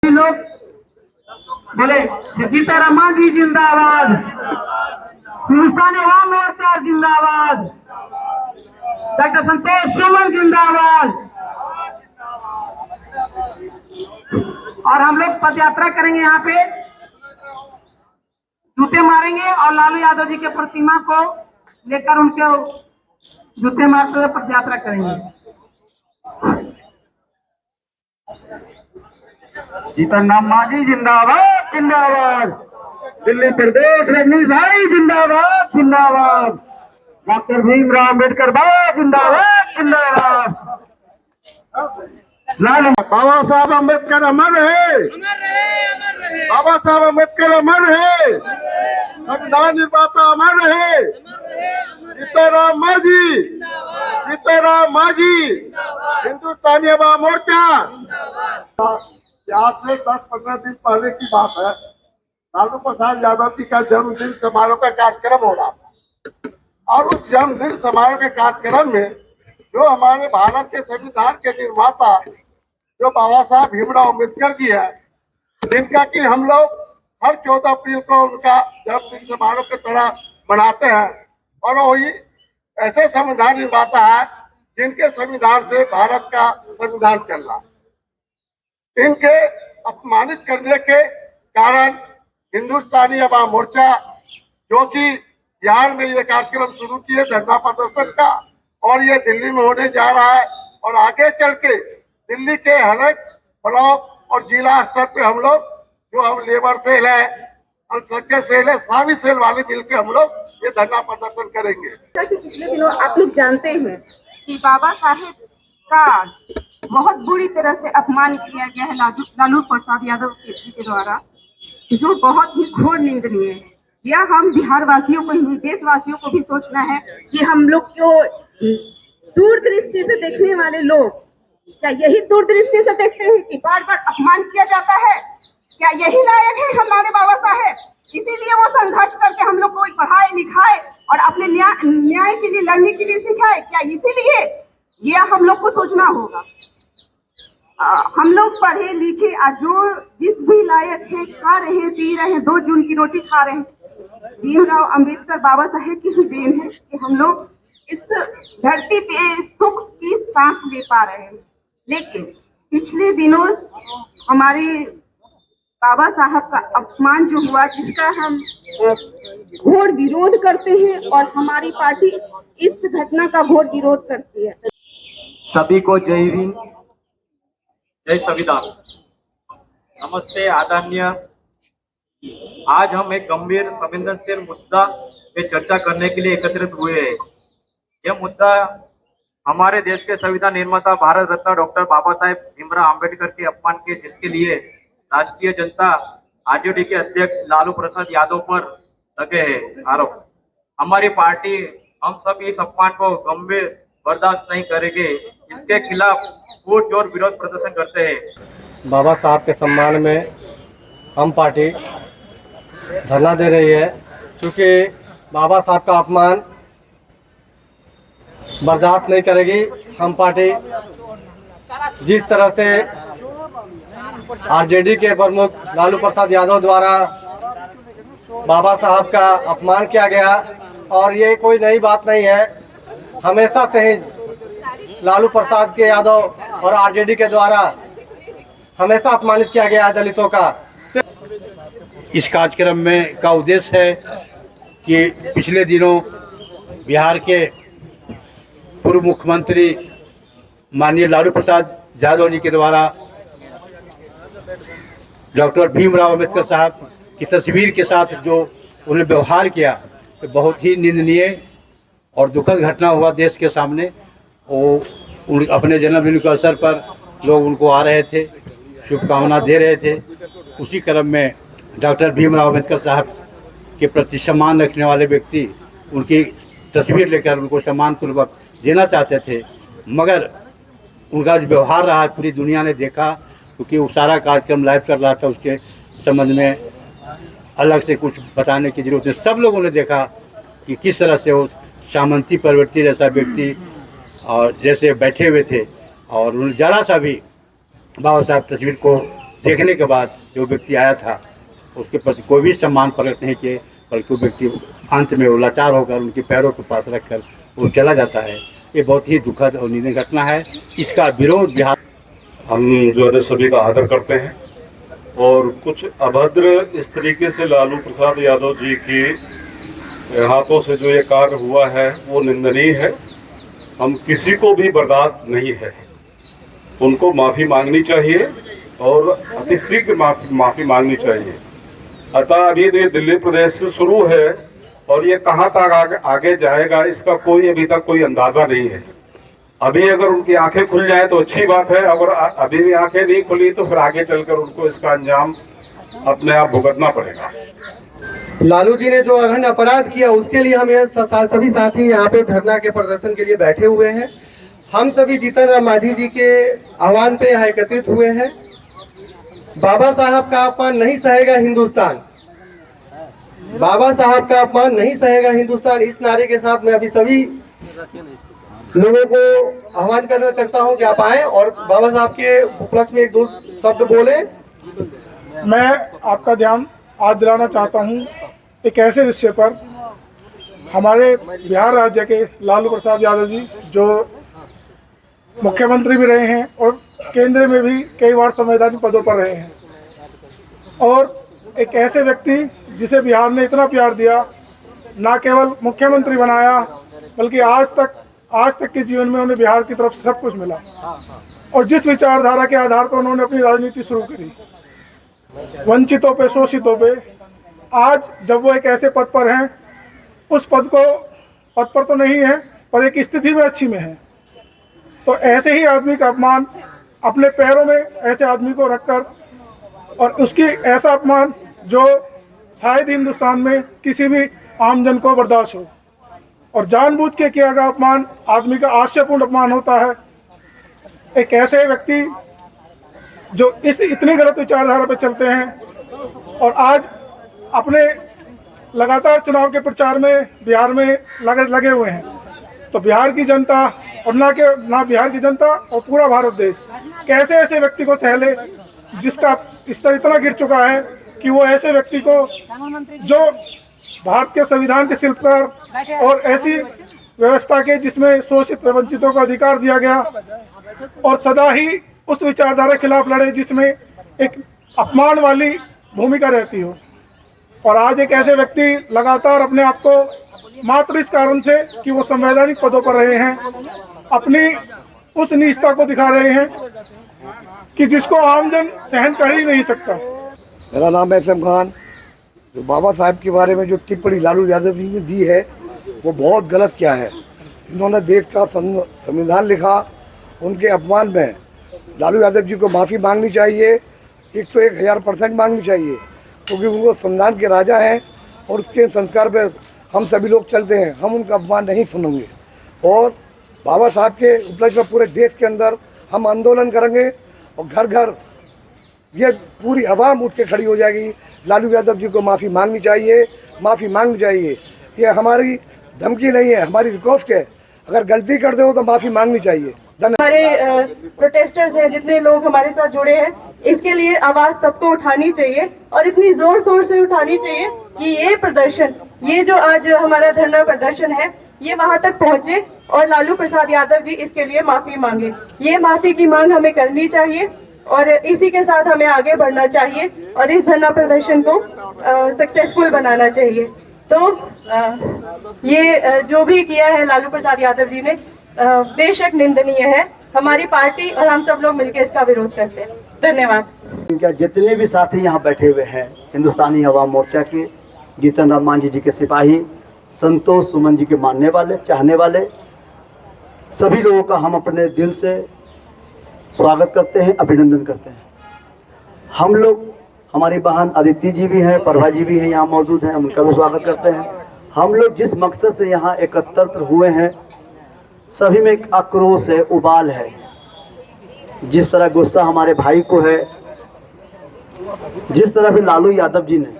लोग बोले सीताराम जी जिंदाबाद, हिंदुस्तानी अवाम मोर्चा जिंदाबाद, डॉक्टर संतोष सुमन जिंदाबाद। और हम लोग पद यात्रा करेंगे, यहाँ पे जूते मारेंगे और लालू यादव जी के प्रतिमा को लेकर उनके जूते मारते हुए पद यात्रा करेंगे। जीतन मांझी जिंदाबाद जिंदाबाद, दिल्ली प्रदेश रजनीश भाई जिंदाबाद जिंदाबाद, डॉक्टर भीमराव अम्बेडकर भाई जिंदाबाद जिंदाबाद। लाल बाबा साहब अम्बेडकर अमर है, बाबा साहब अम्बेडकर अमर है, संविधान निर्माता अमर है। सीताराम मांझी, सीताराम मांझी, हिंदुस्तानी अवाम मोर्चा। आज से 10-15 दिन पहले की बात है, लालू प्रसाद यादव जी का जन्मदिन समारोह का कार्यक्रम हो रहा था और उस जन्मदिन समारोह के कार्यक्रम में जो हमारे भारत के संविधान के निर्माता जो बाबा साहब भीमराव अम्बेडकर जी है, जिनका कि हम लोग हर 14 अप्रैल को उनका जन्मदिन समारोह की तरह मनाते हैं और वही ऐसे संविधान निर्माता है जिनके संविधान से भारत का संविधान चल रहा है। इनके अपमानित करने के कारण हिंदुस्तानी अवाम मोर्चा, जो कि बिहार में ये कार्यक्रम शुरू किए धरना प्रदर्शन का, और ये दिल्ली में होने जा रहा है और आगे चल के दिल्ली के हर एक ब्लॉक और जिला स्तर पे हम लोग जो हम लेबर सेल है, अल्पसंख्यक सेल है, सभी सेल वाले मिलकर हम लोग ये धरना प्रदर्शन करेंगे। पिछले दिनों आप लोग जानते हैं कि बाबा साहेब का बहुत बुरी तरह से अपमान किया गया है लालू प्रसाद यादव जी के द्वारा, जो बहुत ही घोर निंदनीय है। यह हम बिहार वासियों को ही, देशवासियों को भी सोचना है कि हम लोग क्यों दूरदृष्टि से देखने वाले लोग क्या यही दूरदृष्टि से देखते हैं कि बार बार अपमान किया जाता है? क्या यही लायक है हमारे बाबा साहेब? इसीलिए वो संघर्ष करके हम लोग को पढ़ाए लिखाए और अपने न्याय के लिए लड़ने के लिए सिखाए। क्या इसीलिए यह हम लोग को सोचना होगा? हम लोग पढ़े लिखे और जो जिस भी लायक है, खा रहे हैं, पी रहे हैं, 2 जून की रोटी खा रहे हैं। भीमराव अम्बेडकर बाबा साहेब की ही देन है कि हम लोग इस धरती पे सुख की सांस ले पा रहे हैं। लेकिन पिछले दिनों हमारे बाबा साहब का अपमान जो हुआ, जिसका हम घोर विरोध करते हैं और हमारी पार्टी इस घटना का घोर विरोध करती है। सभी को जय हिंद, जय संविधान। नमस्ते आदरणीय। आज हम एक गंभीर संवेदनशील मुद्दा पे चर्चा करने के लिए एकत्रित हुए हैं। यह मुद्दा हमारे देश के संविधान निर्माता भारत रत्न डॉक्टर बाबा साहेब भीमराव अम्बेडकर के अपमान के, जिसके लिए राष्ट्रीय जनता आरजेडी के अध्यक्ष लालू प्रसाद यादव पर लगे हैं आरोप। हमारी पार्टी, हम सब इस अपमान को गंभीर बर्दाश्त नहीं करेंगे। इसके खिलाफ पुरजोर विरोध प्रदर्शन करते हैं। बाबा साहब के सम्मान में हम पार्टी धरना दे रही है, क्योंकि बाबा साहब का अपमान बर्दाश्त नहीं करेगी। हम पार्टी जिस तरह से आरजेडी के प्रमुख लालू प्रसाद यादव द्वारा बाबा साहब का अपमान किया गया, और ये कोई नई बात नहीं है, हमेशा से ही लालू प्रसाद के यादव और आरजेडी के द्वारा हमेशा अपमानित किया गया है दलितों का। इस कार्यक्रम में का उद्देश्य है कि पिछले दिनों बिहार के पूर्व मुख्यमंत्री माननीय लालू प्रसाद यादव जी के द्वारा डॉक्टर भीमराव अम्बेडकर साहब की तस्वीर के साथ जो उन्होंने व्यवहार किया, तो बहुत ही निंदनीय और दुखद घटना हुआ देश के सामने। वो अपने जन्मदिन के अवसर पर लोग उनको आ रहे थे, शुभकामना दे रहे थे। उसी क्रम में डॉक्टर भीमराव अम्बेडकर साहब के प्रति सम्मान रखने वाले व्यक्ति उनकी तस्वीर लेकर उनको सम्मानपूर्वक देना चाहते थे, मगर उनका जो व्यवहार रहा पूरी दुनिया ने देखा, क्योंकि वो सारा कार्यक्रम लाइव कर रहा था। उसके संबंध में अलग से कुछ बताने की जरूरत नहीं। सब लोगों ने देखा कि किस तरह से वो सामंती प्रवृत्ति जैसा व्यक्ति और जैसे बैठे हुए थे, और उन्होंने ज़रा सा भी बाबा साहब तस्वीर को देखने के बाद जो व्यक्ति आया था उसके प्रति कोई भी सम्मान प्रकट नहीं किए, बल्कि वो व्यक्ति अंत में वो लाचार होकर उनके पैरों के पास रखकर वो चला जाता है। ये बहुत ही दुखद और निंदनीय घटना है। इसका विरोध बिहार हम जो है सभी का आदर करते हैं और कुछ अभद्र इस तरीके से लालू प्रसाद यादव जी के हाथों से जो ये कार्य हुआ है वो निंदनीय है। हम किसी को भी बर्दाश्त नहीं है। उनको माफ़ी मांगनी चाहिए और अतिशीघ्र माफ़ी मांगनी चाहिए। अतः अभी ये दिल्ली प्रदेश से शुरू है और ये कहाँ तक आगे जाएगा इसका कोई अभी तक कोई अंदाज़ा नहीं है। अभी अगर उनकी आंखें खुल जाए तो अच्छी बात है, अगर अभी भी आंखें नहीं खुली तो फिर आगे चलकर उनको इसका अंजाम अपने आप भुगतना पड़ेगा। लालू जी ने जो अघन अपराध किया उसके लिए हम सभी साथी यहाँ पे धरना के प्रदर्शन के लिए बैठे हुए हैं। हम सभी जीतन राम मांझी जी के आह्वान पे यहाँ एकत्रित हुए हैं। बाबा साहब का अपमान नहीं सहेगा हिंदुस्तान, बाबा साहब का अपमान नहीं सहेगा हिंदुस्तान, इस नारे के साथ मैं अभी सभी लोगों को आह्वान करता हूं कि आप आए और बाबा साहब के उपलक्ष्य में एक दो शब्द बोले। मैं आपका ध्यान आज दिलाना चाहता हूं एक ऐसे विषय पर। हमारे बिहार राज्य के लालू प्रसाद यादव जी जो मुख्यमंत्री भी रहे हैं और केंद्र में भी कई बार संवैधानिक पदों पर रहे हैं, और एक ऐसे व्यक्ति जिसे बिहार ने इतना प्यार दिया, ना केवल मुख्यमंत्री बनाया बल्कि आज तक के जीवन में उन्हें बिहार की तरफ से सब कुछ मिला। और जिस विचारधारा के आधार पर उन्होंने अपनी राजनीति शुरू करी, वंचितों पे, शोषितों पे, आज जब वो एक ऐसे पद पर हैं, उस पद पर तो नहीं है पर एक स्थिति में अच्छी में है, तो ऐसे ही आदमी का अपमान अपने पैरों में ऐसे आदमी को रखकर, और उसकी ऐसा अपमान जो शायद हिंदुस्तान में किसी भी आमजन को बर्दाश्त हो, और जानबूझ के किया गया अपमान आदमी का आश्चर्यपूर्ण अपमान होता है। एक ऐसे व्यक्ति जो इतनी गलत विचारधारा पर चलते हैं और आज अपने लगातार चुनाव के प्रचार में बिहार में लगे हुए हैं, तो बिहार की जनता और ना बिहार की जनता और पूरा भारत देश कैसे ऐसे व्यक्ति को सहले जिसका स्तर इतना गिर चुका है कि वो ऐसे व्यक्ति को, जो भारत के संविधान के शिल्पकार और ऐसी व्यवस्था के जिसमें शोषित वंचितों को अधिकार दिया गया, और सदा ही उस विचारधारा के खिलाफ लड़े जिसमें एक अपमान वाली भूमिका रहती हो, और आज एक ऐसे व्यक्ति लगातार अपने आप को मात्र इस कारण से कि वो संवैधानिक पदों पर रहे हैं, अपनी उस नीचता को दिखा रहे हैं कि जिसको आमजन सहन कर ही नहीं सकता। मेरा नाम है एसएम खान। जो बाबा साहब के बारे में जो टिप्पणी लालू यादव जी ने दी है वो बहुत गलत किया है। इन्होंने देश का संविधान लिखा, उनके अपमान में लालू यादव जी को माफ़ी मांगनी चाहिए, 101,000% मांगनी चाहिए, क्योंकि उनको संविधान के राजा हैं और उसके संस्कार पे हम सभी लोग चलते हैं। हम उनका अपमान नहीं सुनेंगे और बाबा साहब के उपलक्ष्य में पूरे देश के अंदर हम आंदोलन करेंगे और घर घर ये पूरी आवाम उठ के खड़ी हो जाएगी। लालू यादव जी को माफ़ी मांगनी चाहिए, माफ़ी मांगनी चाहिए। ये हमारी धमकी नहीं है, हमारी रिक्वेस्ट है। अगर गलती करते हो तो माफ़ी मांगनी चाहिए। हमारे प्रोटेस्टर्स हैं, जितने लोग हमारे साथ जुड़े हैं, इसके लिए आवाज़ सबको उठानी चाहिए और इतनी ज़ोर शोर से उठानी चाहिए कि ये प्रदर्शन, ये जो आज हमारा धरना प्रदर्शन है, ये वहाँ तक पहुँचे और लालू प्रसाद यादव जी इसके लिए माफ़ी मांगे। ये माफ़ी की मांग हमें करनी चाहिए और इसी के साथ हमें आगे बढ़ना चाहिए और इस धरना प्रदर्शन को सक्सेसफुल बनाना चाहिए। तो ये जो भी किया है लालू प्रसाद यादव जी ने बेशक निंदनीय है। हमारी पार्टी और हम सब लोग मिलकर इसका विरोध करते हैं। धन्यवाद। इनका जितने भी साथी यहाँ बैठे हुए हैं, हिंदुस्तानी अवाम मोर्चा के, जीतन राम मांझी जी के सिपाही, संतोष सुमन जी के मानने वाले, चाहने वाले, सभी लोगों का हम अपने दिल से स्वागत करते हैं, अभिनंदन करते हैं। हम लोग, हमारी बहन अदिति जी भी हैं, प्रभा जी भी हैं, यहाँ मौजूद हैं, उनका भी स्वागत करते हैं। हम लोग जिस मकसद से यहाँ एकत्रित हुए हैं, सभी में एक आक्रोश है, उबाल है। जिस तरह गुस्सा हमारे भाई को है, जिस तरह से लालू यादव जी ने,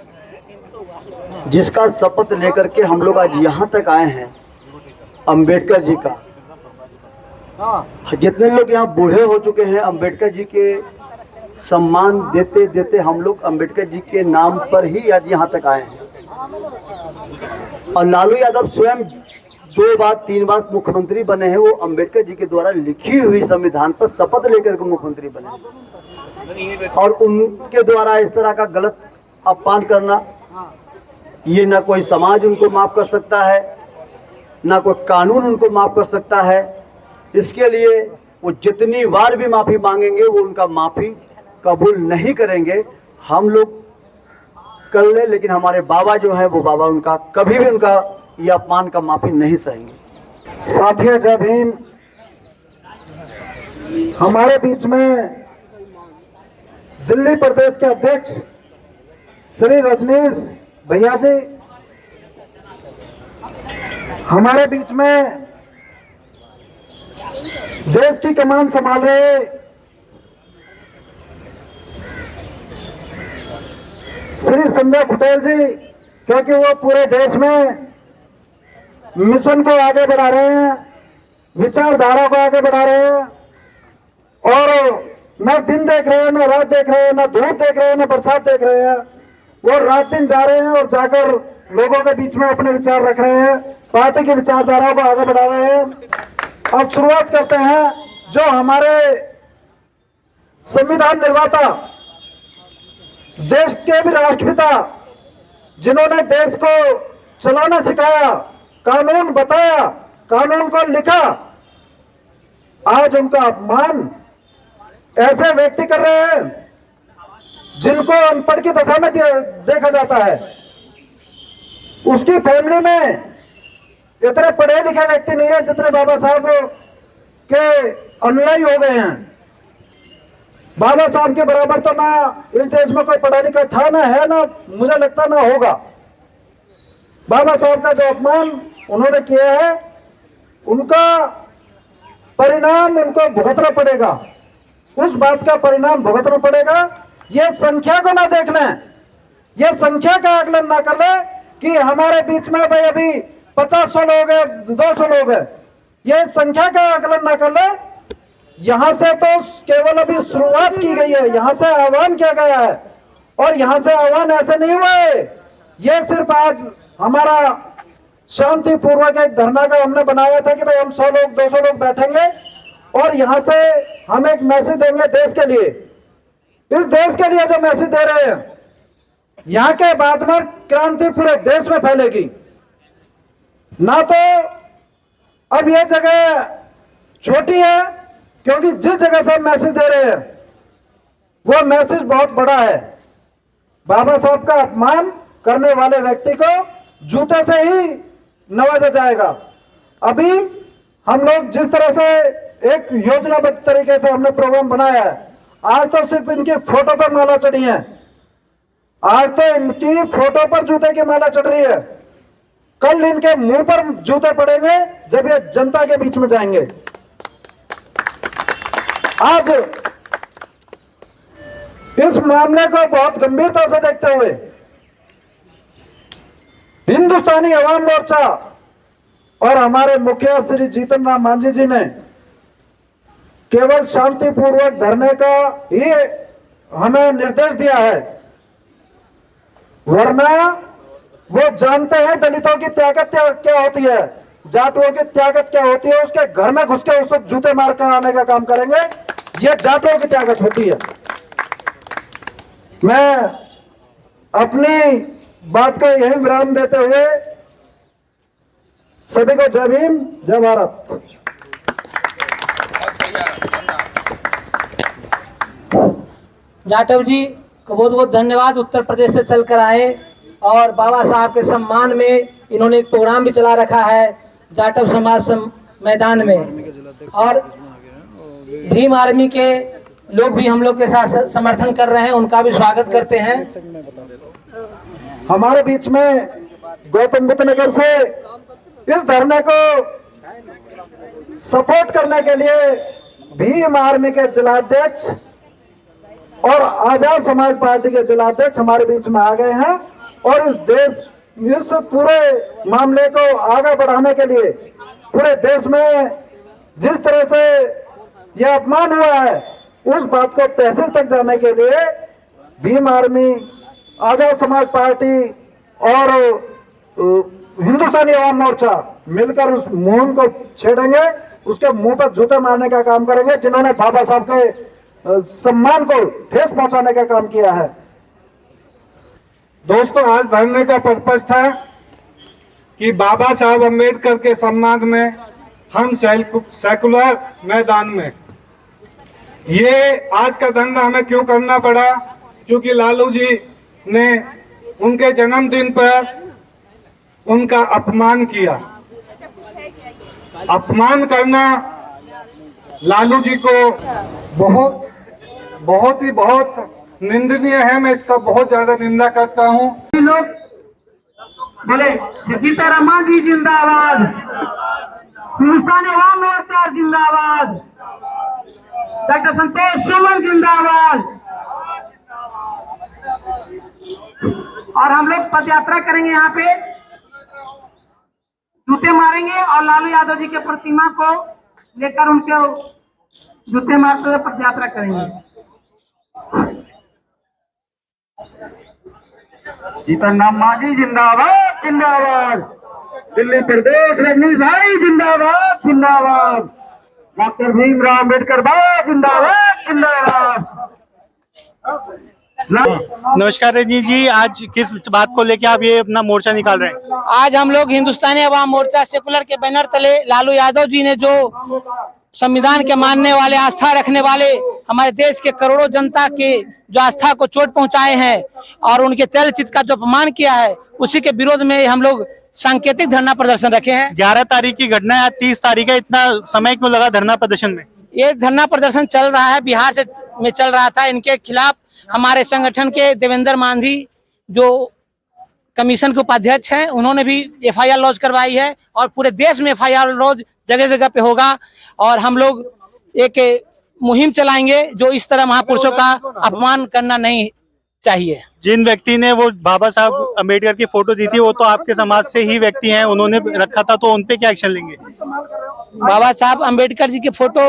जिसका शपथ लेकर के हम लोग आज यहाँ तक आए हैं, अंबेडकर जी का, जितने लोग यहाँ बूढ़े हो चुके हैं, अंबेडकर जी के सम्मान देते देते हम लोग अंबेडकर जी के नाम पर ही आज यहाँ तक आए हैं। और लालू यादव स्वयं 2 बार 3 बार मुख्यमंत्री बने हैं। वो अंबेडकर जी के द्वारा लिखी हुई संविधान पर शपथ लेकर के मुख्यमंत्री बने, और उनके द्वारा इस तरह का गलत अपमान करना, ये ना कोई समाज उनको माफ़ कर सकता है, ना कोई कानून उनको माफ़ कर सकता है। इसके लिए वो जितनी बार भी माफ़ी मांगेंगे वो उनका माफ़ी कबूल नहीं करेंगे। हम लोग कर ले, लेकिन हमारे बाबा जो है वो बाबा उनका कभी भी उनका ये अपमान का माफ़ी नहीं सहेंगे। साथियों, जय भीम। हमारे बीच में दिल्ली प्रदेश के अध्यक्ष श्री रजनीश भैया जी, हमारे बीच में देश की कमान संभाल रहे श्री संजय पटेल जी, क्योंकि वो पूरे देश में मिशन को आगे बढ़ा रहे हैं, विचारधारा को आगे बढ़ा रहे हैं, और न दिन देख रहे हैं, न रात देख रहे हैं, न धूप देख रहे हैं, न बरसात देख रहे हैं। वो रात दिन जा रहे हैं और जाकर लोगों के बीच में अपने विचार रख रहे हैं, पार्टी की विचारधारा को आगे बढ़ा रहे हैं। अब शुरुआत करते हैं जो हमारे संविधान निर्माता, देश के भी राष्ट्रपिता, जिन्होंने देश को चलाना सिखाया, कानून बताया, कानून को लिखा, आज उनका अपमान ऐसे व्यक्ति कर रहे हैं जिनको अनपढ़ की दशा में देखा जाता है। उसकी फैमिली में इतने पढ़े लिखे व्यक्ति नहीं है जितने बाबा साहब के अनुयायी हो गए हैं। बाबा साहब के बराबर तो ना इस देश में कोई पढ़ा लिखा था, ना है, ना मुझे लगता ना होगा। बाबा साहब का जो अपमान उन्होंने किया है, उनका परिणाम उनको भुगतना पड़ेगा। उस बात का परिणाम भुगतना पड़ेगा। ये संख्या को ना देख लें, ये संख्या का आकलन ना कर ले कि हमारे बीच में भाई अभी 50 लोग हैं, 200 लोग हैं। ये संख्या का आकलन ना कर ले। यहां से तो केवल अभी शुरुआत की गई है, यहां से आह्वान किया गया है, और यहां से आह्वान ऐसे नहीं हुआ है। ये सिर्फ आज हमारा शांति पूर्वक एक धरना का हमने बनाया था कि भाई हम 100 लोग 200 लोग बैठेंगे और यहां से हम एक मैसेज देंगे देश के लिए। इस देश के लिए जो मैसेज दे रहे हैं, यहां के बाद में क्रांति पूरे देश में फैलेगी। ना तो अब यह जगह छोटी है, क्योंकि जिस जगह से हम मैसेज दे रहे हैं वो मैसेज बहुत बड़ा है। बाबा साहब का अपमान करने वाले व्यक्ति को जूते से ही नवाजा जाएगा। अभी हम लोग जिस तरह से एक योजनाबद्ध तरीके से हमने प्रोग्राम बनाया है, आज तो सिर्फ इनकी फोटो पर माला चढ़ी है, आज तो इनकी फोटो पर जूते की माला चढ़ रही है। कल इनके मुंह पर जूते पड़ेंगे जब ये जनता के बीच में जाएंगे। आज इस मामले को बहुत गंभीरता से देखते हुए हिंदुस्तानी अवाम मोर्चा और हमारे मुखिया श्री जीतन राम मांझी जी ने केवल शांतिपूर्वक धरने का ही हमें निर्देश दिया है, वरना वो जानते हैं दलितों की त्यागत क्या होती है, जाटुओं की त्यागत क्या होती है। उसके घर में घुस के उसको जूते मार कर आने का काम करेंगे। ये जाटुओं की त्यागत होती है। मैं अपनी बात का यही विराम देते हुए सभी को जय भीम, जय भारत। जाटव जी को बहुत बहुत धन्यवाद। उत्तर प्रदेश से चलकर आए और बाबा साहब के सम्मान में इन्होंने एक प्रोग्राम भी चला रखा है जाटव समाज मैदान में, और भीम आर्मी के लोग भी हम लोग के साथ समर्थन कर रहे हैं, उनका भी स्वागत करते हैं। हमारे बीच में गौतम बुद्ध नगर से इस धरने को सपोर्ट करने के लिए भीम आर्मी के जिलाध्यक्ष और आजाद समाज पार्टी के जिलाध्यक्ष हमारे बीच में आ गए हैं, और इस पूरे मामले को आगे बढ़ाने के लिए पूरे देश में जिस तरह से यह अपमान हुआ है उस बात को तहसील तक जाने के लिए भीम आर्मी, आजाद समाज पार्टी और हिंदुस्तानी अवाम मोर्चा मिलकर उस मुहिम को छेड़ेंगे, उसके मुंह पर जूते मारने का काम करेंगे जिन्होंने बाबा साहब के सम्मान को ठेस पहुंचाने का काम किया है। दोस्तों, आज धरने का पर्पस था कि बाबा साहब अम्बेडकर के सम्मान में हम सेकुलर मैदान में, ये आज का धरना हमें क्यों करना पड़ा, क्योंकि लालू जी ने उनके जन्मदिन पर उनका अपमान किया। अपमान करना लालू जी को बहुत निंदनीय है। मैं इसका बहुत ज्यादा निंदा करता हूँ। लोग बोले सीतारामन जी जिंदाबाद, हिंदुस्तानी अवाम मोर्चा जिंदाबाद, डॉक्टर संतोष सुमन जिंदाबाद। और हम लोग पद यात्रा करेंगे, यहाँ पे जूते मारेंगे और लालू यादव जी के प्रतिमा को लेकर उनके जूते मारते हुए पद यात्रा करेंगे। जीतन राम मांझी जिंदाबाद जिंदाबाद, दिल्ली प्रदेश रजनीश भाई जिंदाबाद जिंदाबाद, डॉक्टर भीमराव अम्बेडकर भाई जिंदाबाद जिंदाबाद। नमस्कार रजनीश जी, आज किस बात को लेकर आप ये अपना मोर्चा निकाल रहे हैं? आज हम लोग हिंदुस्तानी अवाम मोर्चा सेकुलर के बैनर तले लालू यादव जी ने जो संविधान के मानने वाले, आस्था रखने वाले हमारे देश के करोड़ों जनता के जो आस्था को चोट पहुंचाए हैं और उनके तैलचित्र का जो अपमान किया है, उसी के विरोध में हम लोग सांकेतिक धरना प्रदर्शन रखे हैं। 11 तारीख की घटना है, 30 तारीख है, इतना समय क्यों लगा धरना प्रदर्शन में? ये धरना प्रदर्शन चल रहा है, बिहार में चल रहा था। इनके खिलाफ हमारे संगठन के देवेंद्र मांझी जो कमीशन के उपाध्यक्ष हैं, उन्होंने भी FIR लॉन्च करवाई है और पूरे देश में FIR लॉन्च जगह जगह पे होगा। और हम लोग एक मुहिम चलाएंगे जो इस तरह महापुरुषों का अपमान करना नहीं चाहिए। जिन व्यक्ति ने वो बाबा साहब अम्बेडकर की फोटो दी थी, वो तो आपके समाज से ही व्यक्ति हैं, उन्होंने रखा था, तो उनपे क्या एक्शन लेंगे? बाबा साहब अम्बेडकर जी की फोटो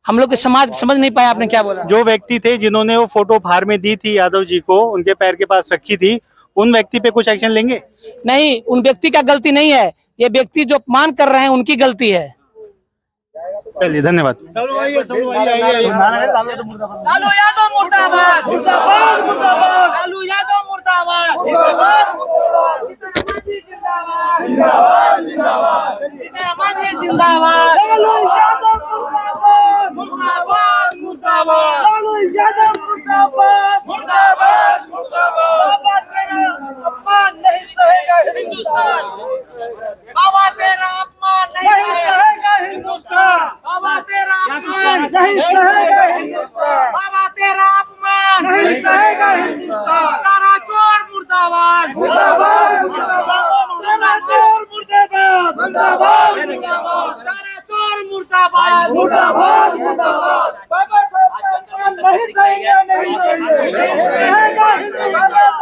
हम लोग के समाज समझ नहीं पाया। आपने क्या बोला? जो व्यक्ति थे जिन्होंने वो फोटो उपहार में दी थी यादव जी को, उनके पैर के पास रखी थी, उन व्यक्ति पे कुछ एक्शन लेंगे? नहीं, उन व्यक्ति का गलती नहीं है, ये व्यक्ति जो अपमान कर रहे हैं उनकी गलती है। चलिए, धन्यवाद। लालू यादव मुर्दाबाद, लालू यादव मुर्दाबाद, जिंदाबाद, बाबा तेरा अपमान नहीं सहेगा हिंदुस्तान, बाबा तेरा अपमान नहीं सहेगा हिंदुस्तान, बाबा तेरा अपमान नहीं सहेगा हिंदुस्तान। चारा चोर मुर्दाबाद, मुर्दाबाद मुर्दाबाद, चारा चोर मुर्दाबाद, मुर्दाबाद मुर्दाबाद, चारा चोर मुर्दाबाद, मुर्दाबाद मुर्दाबाद। बाबा साहब नहीं सहेगा, नहीं सहेगा हिंदुस्तान।